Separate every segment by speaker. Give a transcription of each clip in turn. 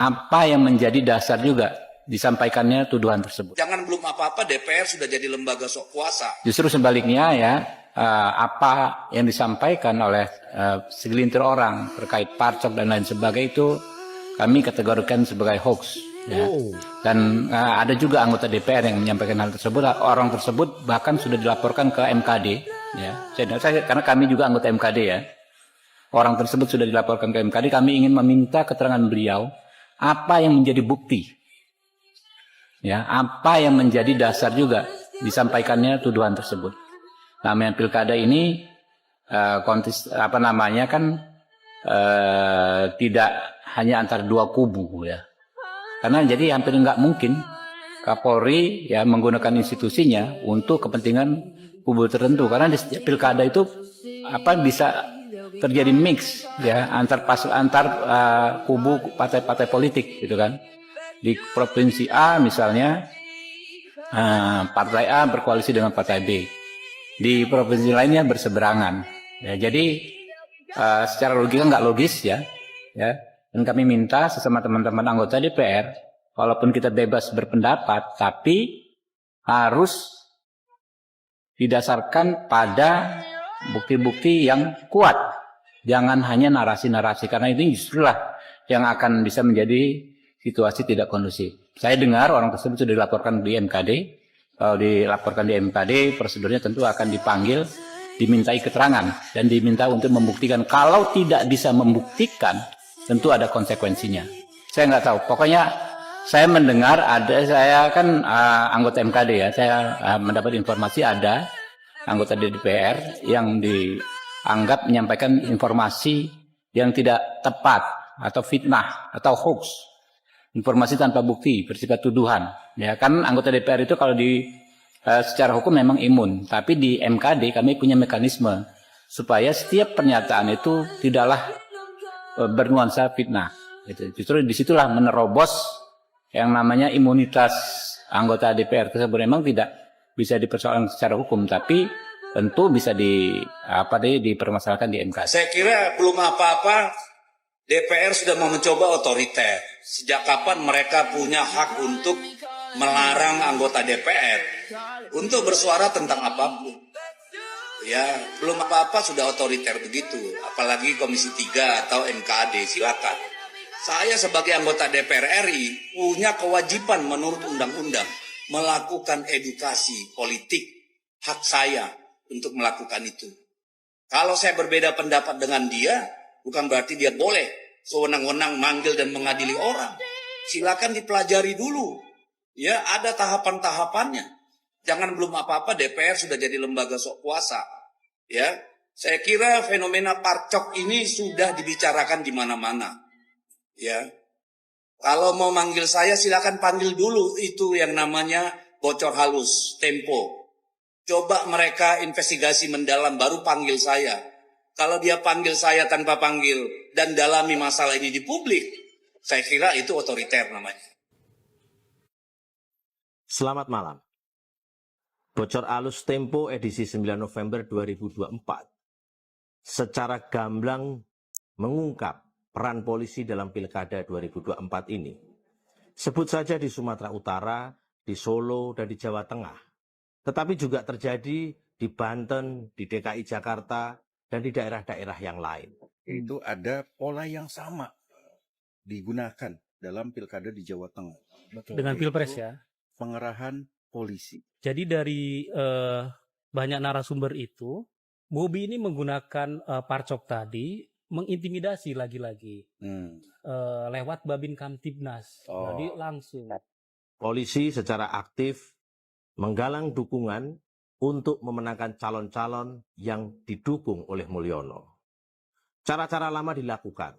Speaker 1: apa yang menjadi dasar juga disampaikannya tuduhan tersebut.
Speaker 2: Jangan belum apa-apa DPR sudah jadi lembaga sok kuasa.
Speaker 1: Justru sebaliknya ya, apa yang disampaikan oleh segelintir orang terkait parcok dan lain sebagainya itu kami kategorikan sebagai hoax. Ya. Dan ada juga anggota DPR yang menyampaikan hal tersebut. Orang tersebut bahkan sudah dilaporkan ke MKD. Ya. Karena kami juga anggota MKD ya. Orang tersebut sudah dilaporkan ke MKD. Kami ingin meminta keterangan beliau apa yang menjadi bukti, ya, apa yang menjadi dasar juga disampaikannya tuduhan tersebut. Namanya pilkada ini tidak hanya antara dua kubu ya. Karena jadi hampir nggak mungkin Kapolri ya menggunakan institusinya untuk kepentingan kubu tertentu. Karena di pilkada itu bisa terjadi mix ya antar kubu partai-partai politik gitu kan. Di provinsi A misalnya partai A berkoalisi dengan partai B. Di provinsi lainnya berseberangan. Ya, jadi secara logika nggak logis ya. Dan kami minta sesama teman-teman anggota DPR, walaupun kita bebas berpendapat, tapi harus didasarkan pada bukti-bukti yang kuat. Jangan hanya narasi-narasi, karena ini justrulah yang akan bisa menjadi situasi tidak kondusif. Saya dengar orang tersebut sudah dilaporkan di MKD. Kalau dilaporkan di MKD, prosedurnya tentu akan dipanggil, dimintai keterangan, dan diminta untuk membuktikan. Kalau tidak bisa membuktikan, tentu ada konsekuensinya. Saya nggak tahu. Pokoknya saya mendengar saya kan anggota MKD ya. Saya mendapat informasi ada anggota DPR yang dianggap menyampaikan informasi yang tidak tepat atau fitnah atau hoax. Informasi tanpa bukti, bersifat tuduhan. Ya kan anggota DPR itu kalau secara hukum memang imun, tapi di MKD kami punya mekanisme supaya setiap pernyataan itu tidaklah bernuansa fitnah. Gitu. Justru disitulah menerobos yang namanya imunitas anggota DPR tersebut. Memang tidak bisa dipersoalkan secara hukum, tapi tentu bisa dipermasalahkan di MKD.
Speaker 2: Saya kira belum apa-apa DPR sudah mau mencoba otoriter. Sejak kapan mereka punya hak untuk melarang anggota DPR untuk bersuara tentang apapun? Ya, belum apa-apa sudah otoriter begitu. Apalagi Komisi 3 atau MKD, silakan. Saya sebagai anggota DPR RI punya kewajiban menurut undang-undang melakukan edukasi politik. Hak saya untuk melakukan itu. Kalau saya berbeda pendapat dengan dia, bukan berarti dia boleh sewenang-wenang manggil dan mengadili orang. Silakan dipelajari dulu. Ya, ada tahapan-tahapannya. Jangan belum apa-apa DPR sudah jadi lembaga sok kuasa. Ya, saya kira fenomena parcok ini sudah dibicarakan di mana-mana. Ya. Kalau mau manggil saya silakan panggil dulu itu yang namanya bocor halus, Tempo. Coba mereka investigasi mendalam baru panggil saya. Kalau dia panggil saya tanpa panggil dan dalami masalah ini di publik, saya kira itu otoriter namanya.
Speaker 3: Selamat malam. Bocor alus Tempo edisi 9 November 2024 secara gamblang mengungkap peran polisi dalam Pilkada 2024 ini. Sebut saja di Sumatera Utara, di Solo, dan di Jawa Tengah. Tetapi juga terjadi di Banten, di DKI Jakarta, dan di daerah-daerah yang lain.
Speaker 4: Itu ada pola yang sama digunakan dalam Pilkada di Jawa Tengah.
Speaker 5: Betul. Dengan Pilpres ya?
Speaker 4: Pengerahan polisi.
Speaker 5: Jadi dari banyak narasumber itu, Bobi ini menggunakan parcok tadi, mengintimidasi lagi-lagi lewat Babin Kamtibnas. Jadi langsung.
Speaker 3: Polisi secara aktif menggalang dukungan untuk memenangkan calon-calon yang didukung oleh Mulyono. Cara-cara lama dilakukan,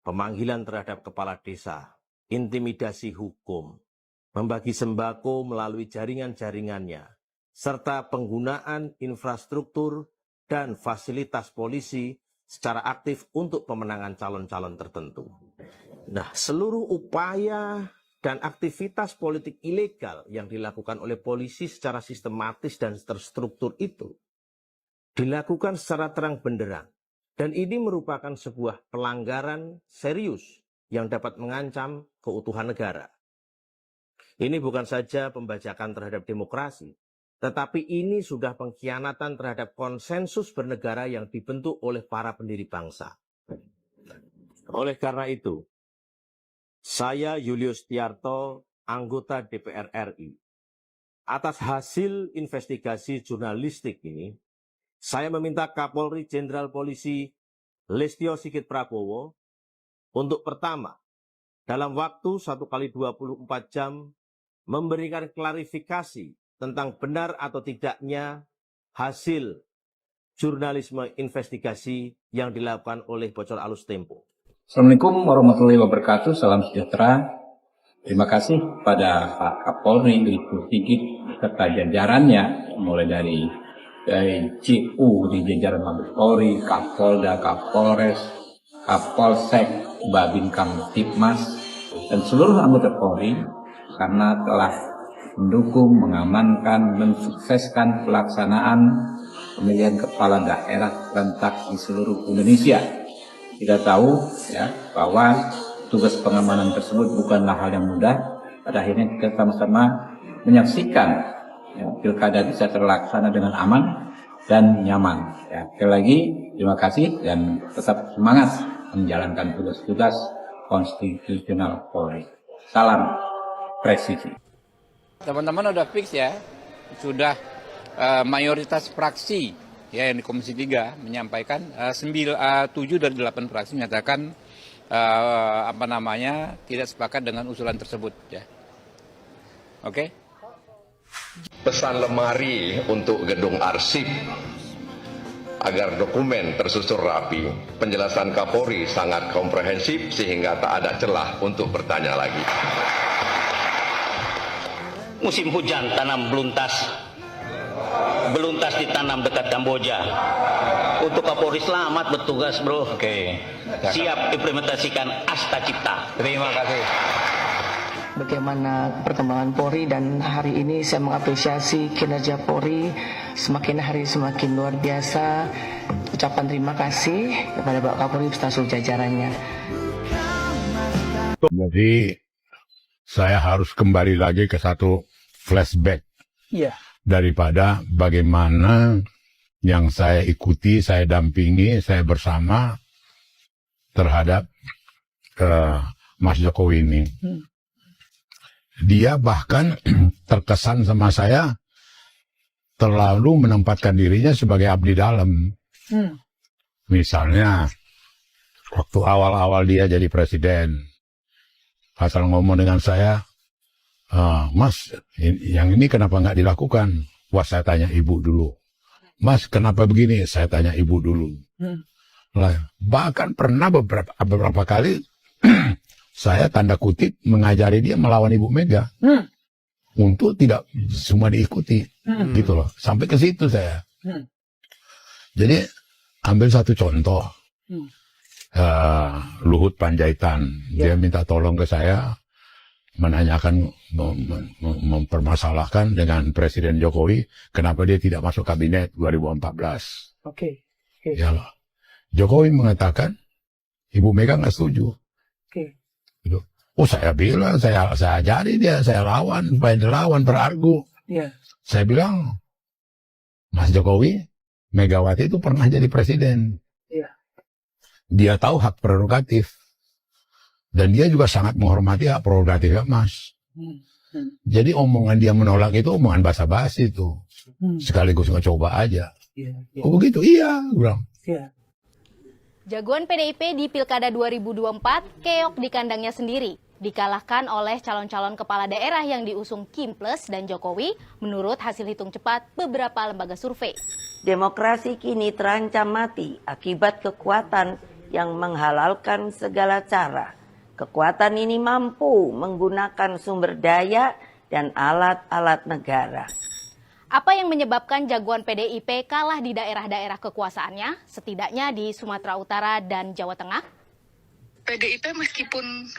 Speaker 3: pemanggilan terhadap kepala desa, intimidasi hukum, membagi sembako melalui jaringan-jaringannya, serta penggunaan infrastruktur dan fasilitas polisi secara aktif untuk pemenangan calon-calon tertentu. Nah, seluruh upaya dan aktivitas politik ilegal yang dilakukan oleh polisi secara sistematis dan terstruktur itu dilakukan secara terang benderang. Dan ini merupakan sebuah pelanggaran serius yang dapat mengancam keutuhan negara. Ini bukan saja pembajakan terhadap demokrasi, tetapi ini sudah pengkhianatan terhadap konsensus bernegara yang dibentuk oleh para pendiri bangsa. Oleh karena itu, saya Julius Tiarto, anggota DPR RI, atas hasil investigasi jurnalistik ini, saya meminta Kapolri Jenderal Polisi Listio Sigit Prabowo untuk pertama, dalam waktu 1x24 jam, memberikan klarifikasi tentang benar atau tidaknya hasil jurnalisme investigasi yang dilakukan oleh Bocor Alus Tempo.
Speaker 1: Assalamualaikum warahmatullahi wabarakatuh. Salam sejahtera. Terima kasih pada Pak Kapolri Listio Sigit serta jajarannya, mulai dari CU di jajaran Mabes Polri, Kapolda, Kapolres, Kapolsek, Babin Kamtibmas, dan seluruh anggota Polri karena telah mendukung, mengamankan, mensukseskan pelaksanaan pemilihan kepala daerah serentak di seluruh Indonesia. Kita tahu ya bahwa tugas pengamanan tersebut bukanlah hal yang mudah. Pada akhirnya kita sama-sama menyaksikan ya, pilkada bisa terlaksana dengan aman dan nyaman. Ya, sekali lagi terima kasih dan tetap semangat menjalankan tugas-tugas konstitusional Polri. Salam presisi. Teman-teman udah fix ya, sudah mayoritas fraksi ya yang di Komisi 3 menyampaikan 7 dari 8 fraksi menyatakan tidak sepakat dengan usulan tersebut ya. Oke.
Speaker 6: Pesan lemari untuk gedung arsip agar dokumen tersusun rapi. Penjelasan Kapolri sangat komprehensif sehingga tak ada celah untuk bertanya lagi.
Speaker 7: Musim hujan tanam beluntas ditanam dekat Kamboja. Untuk Kapolri selamat bertugas bro. Oke. Siap implementasikan Asta Cipta.
Speaker 8: Terima kasih.
Speaker 9: Bagaimana perkembangan Polri, dan hari ini saya mengapresiasi kinerja Polri semakin hari semakin luar biasa. Ucapan terima kasih kepada Pak Kapolri beserta seluruh jajarannya.
Speaker 10: Jadi saya harus kembali lagi ke satu flashback daripada bagaimana yang saya ikuti, saya dampingi, saya bersama terhadap Mas Jokowi ini. Dia bahkan terkesan sama saya terlalu menempatkan dirinya sebagai abdi dalam. Misalnya waktu awal-awal dia jadi presiden, asal ngomong dengan saya, Mas, yang ini kenapa nggak dilakukan? Wah, saya tanya ibu dulu. Mas, kenapa begini? Saya tanya ibu dulu. Bahkan pernah beberapa kali saya tanda kutip mengajari dia melawan Ibu Mega untuk tidak semua diikuti, gitu loh. Sampai ke situ saya. Jadi ambil satu contoh, Luhut Panjaitan, dia minta tolong ke saya, menanyakan, mempermasalahkan dengan Presiden Jokowi, kenapa dia tidak masuk kabinet 2014. Ya loh. Jokowi mengatakan, Ibu Mega nggak setuju. Gitu. Oh, saya bilang, saya ajari dia, saya lawan, supaya dilawan, berargu. Saya bilang, Mas Jokowi, Megawati itu pernah jadi presiden. Dia tahu hak prerogatif. Dan dia juga sangat menghormati hak prerogatifnya Mas. Jadi omongan dia menolak itu omongan basa-basi itu. Sekaligus ngecoba aja. Oh begitu? Iya, bilang.
Speaker 11: Jagoan PDIP di Pilkada 2024 keok di kandangnya sendiri. Dikalahkan oleh calon-calon kepala daerah yang diusung Kim Plus dan Jokowi menurut hasil hitung cepat beberapa lembaga survei.
Speaker 12: Demokrasi kini terancam mati akibat kekuatan yang menghalalkan segala cara. Kekuatan ini mampu menggunakan sumber daya dan alat-alat negara.
Speaker 11: Apa yang menyebabkan jagoan PDIP kalah di daerah-daerah kekuasaannya, setidaknya di Sumatera Utara dan Jawa Tengah?
Speaker 13: PDIP meskipun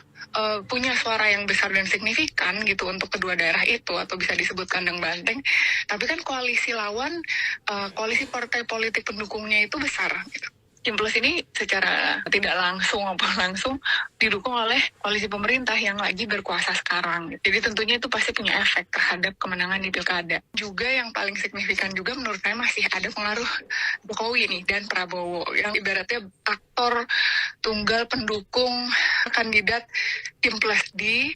Speaker 13: punya suara yang besar dan signifikan gitu untuk kedua daerah itu, atau bisa disebut kandang banteng, tapi kan koalisi lawan, koalisi partai politik pendukungnya itu besar gitu. Kimples ini secara tidak langsung maupun langsung didukung oleh koalisi pemerintah yang lagi berkuasa sekarang. Jadi tentunya itu pasti punya efek terhadap kemenangan di pilkada. Juga yang paling signifikan juga menurut saya masih ada pengaruh Jokowi nih dan Prabowo yang ibaratnya aktor tunggal pendukung kandidat Kimples di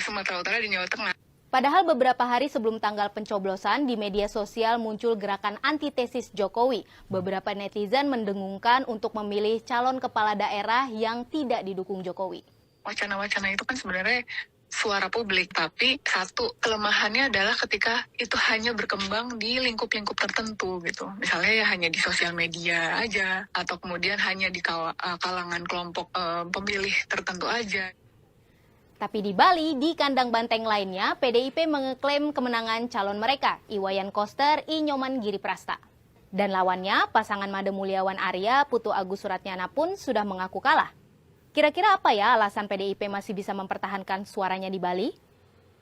Speaker 13: Sumatera Utara dan Jawa Tengah.
Speaker 11: Padahal beberapa hari sebelum tanggal pencoblosan, di media sosial muncul gerakan antitesis Jokowi. Beberapa netizen mendengungkan untuk memilih calon kepala daerah yang tidak didukung Jokowi.
Speaker 13: Wacana-wacana itu kan sebenarnya suara publik, tapi satu kelemahannya adalah ketika itu hanya berkembang di lingkup-lingkup tertentu gitu. Misalnya ya hanya di sosial media aja, atau kemudian hanya di kalangan kelompok pemilih tertentu aja.
Speaker 11: Tapi di Bali, di kandang banteng lainnya, PDIP mengeklaim kemenangan calon mereka, Iwayan Koster, I Nyoman Giriprasta. Dan lawannya, pasangan Made Mulyawan Arya, Putu Agus Suratnyana pun sudah mengaku kalah. Kira-kira apa ya alasan PDIP masih bisa mempertahankan suaranya di Bali?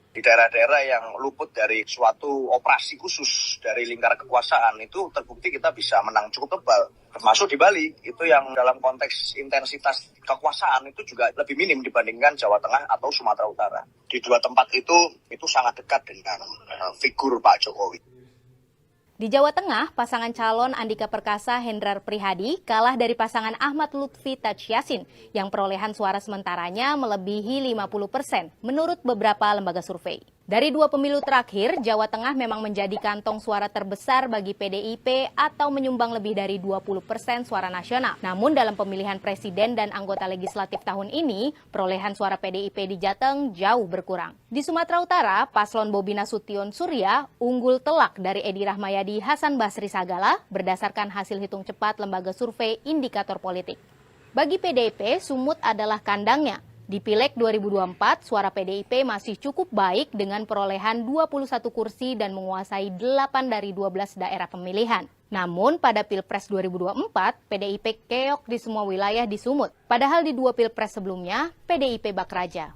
Speaker 8: Di daerah-daerah yang luput dari suatu operasi khusus dari lingkar kekuasaan itu terbukti kita bisa menang cukup tebal. Termasuk di Bali, itu yang dalam konteks intensitas kekuasaan itu juga lebih minim dibandingkan Jawa Tengah atau Sumatera Utara. Di dua tempat itu sangat dekat dengan figur Pak Jokowi.
Speaker 11: Di Jawa Tengah, pasangan calon Andika Perkasa Hendrar Prihadi kalah dari pasangan Ahmad Lutfi Taj Yassin yang perolehan suara sementaranya melebihi 50% menurut beberapa lembaga survei. Dari dua pemilu terakhir, Jawa Tengah memang menjadi kantong suara terbesar bagi PDIP atau menyumbang lebih dari 20% suara nasional. Namun dalam pemilihan presiden dan anggota legislatif tahun ini, perolehan suara PDIP di Jateng jauh berkurang. Di Sumatera Utara, paslon Bobi Nasution Surya unggul telak dari Edi Rahmayadi Hasan Basri Sagala berdasarkan hasil hitung cepat lembaga survei indikator politik. Bagi PDIP, Sumut adalah kandangnya. Di Pileg 2024, suara PDIP masih cukup baik dengan perolehan 21 kursi dan menguasai 8 dari 12 daerah pemilihan. Namun pada Pilpres 2024, PDIP keok di semua wilayah di Sumut. Padahal di dua Pilpres sebelumnya, PDIP bak raja.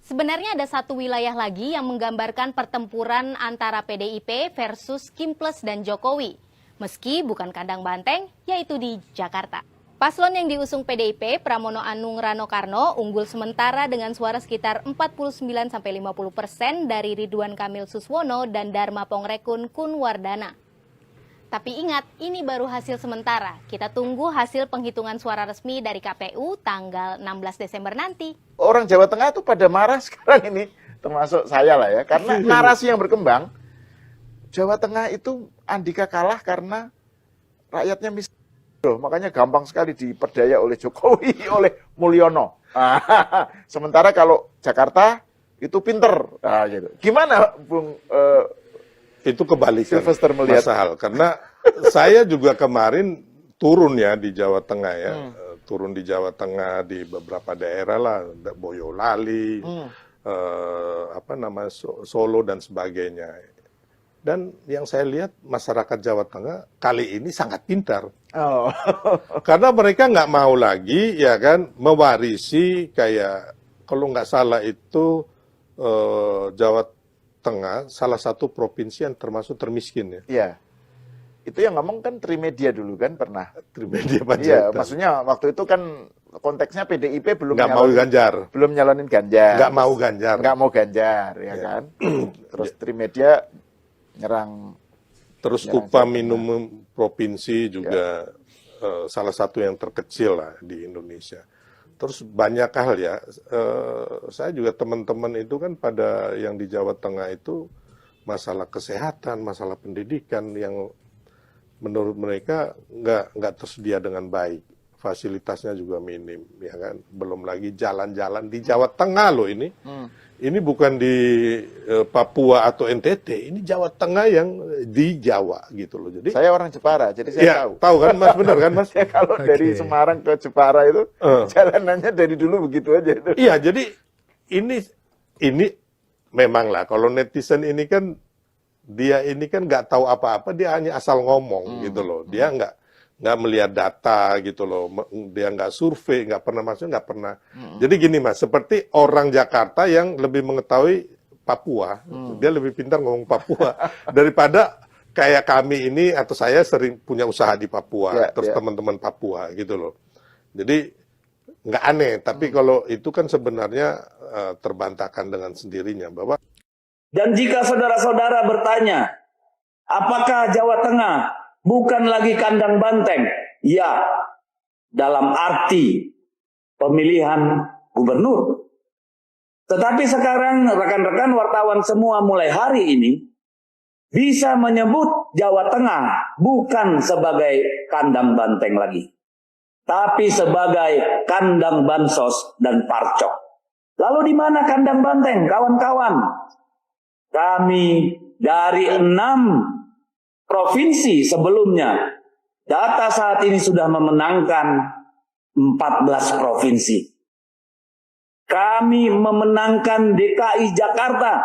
Speaker 11: Sebenarnya ada satu wilayah lagi yang menggambarkan pertempuran antara PDIP versus Kimples dan Jokowi. Meski bukan kandang banteng, yaitu di Jakarta. Paslon yang diusung PDIP, Pramono Anung Rano Karno, unggul sementara dengan suara sekitar 49-50% dari Ridwan Kamil Suswono dan Dharma Pongrekun Kunwardana. Tapi ingat, ini baru hasil sementara. Kita tunggu hasil penghitungan suara resmi dari KPU tanggal 16 Desember nanti.
Speaker 14: Orang Jawa Tengah itu pada marah sekarang ini, termasuk saya lah ya, karena narasi yang berkembang, Jawa Tengah itu Andika kalah karena rakyatnya miskin. Makanya gampang sekali diperdaya oleh Jokowi, oleh Mulyono. Sementara kalau Jakarta itu pinter. Gitu. Gimana, Bung?
Speaker 15: Itu kebalikan
Speaker 14: Sylvester melihat
Speaker 15: Mas Hal. Karena saya juga kemarin turun ya di Jawa Tengah ya. Turun di Jawa Tengah di beberapa daerah lah, Boyolali, Solo dan sebagainya. Dan yang saya lihat masyarakat Jawa Tengah kali ini sangat pintar. Karena mereka nggak mau lagi ya kan mewarisi kayak kalau nggak salah itu Jawa Tengah salah satu provinsi yang termasuk termiskin ya.
Speaker 14: Iya. Itu yang ngomong kan Trimedia dulu kan pernah.
Speaker 15: Trimedia Panjaitan.
Speaker 14: Iya, maksudnya waktu itu kan konteksnya PDIP belum
Speaker 15: nggak mau Ganjar.
Speaker 14: Belum nyalonin Ganjar.
Speaker 15: Nggak mau Ganjar.
Speaker 14: Nggak mau Ganjar ya kan. Terus Trimedia nyerang.
Speaker 15: Terus upah minimum provinsi juga salah satu yang terkecil lah di Indonesia. Terus banyak hal ya, saya juga teman-teman itu kan pada yang di Jawa Tengah itu masalah kesehatan, masalah pendidikan yang menurut mereka nggak tersedia dengan baik. Fasilitasnya juga minim, ya kan. Belum lagi jalan-jalan di Jawa Tengah loh ini. Ini bukan di Papua atau NTT, ini Jawa Tengah yang di Jawa gitu loh. Jadi
Speaker 14: saya orang Jepara, jadi saya
Speaker 15: tahu kan Mas, benar kan Mas?
Speaker 14: Saya kalau dari Semarang ke Jepara itu jalanannya dari dulu begitu aja itu.
Speaker 15: Iya, jadi ini memang lah kalau netizen ini kan dia ini kan nggak tahu apa-apa, dia hanya asal ngomong gitu loh. Dia nggak melihat data gitu loh, dia nggak survei, nggak pernah masuk, nggak pernah. Jadi gini Mas, seperti orang Jakarta yang lebih mengetahui Papua, dia lebih pintar ngomong Papua daripada kayak kami ini atau saya sering punya usaha di Papua, terus
Speaker 14: ya.
Speaker 15: teman-teman Papua gitu loh. Jadi nggak aneh, tapi kalau itu kan sebenarnya terbantahkan dengan sendirinya bahwa.
Speaker 16: Dan jika saudara-saudara bertanya, apakah Jawa Tengah bukan lagi kandang banteng? Ya, dalam arti pemilihan gubernur. Tetapi sekarang rekan-rekan wartawan semua mulai hari ini bisa menyebut Jawa Tengah bukan sebagai kandang banteng lagi, tapi sebagai kandang bansos dan parcok. Lalu di mana kandang banteng, kawan-kawan? Kami dari 6 provinsi sebelumnya, data saat ini sudah memenangkan 14 provinsi. Kami memenangkan DKI Jakarta.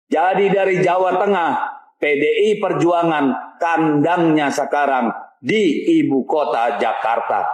Speaker 16: Jadi dari Jawa Tengah, PDI Perjuangan kandangnya sekarang di ibu kota Jakarta.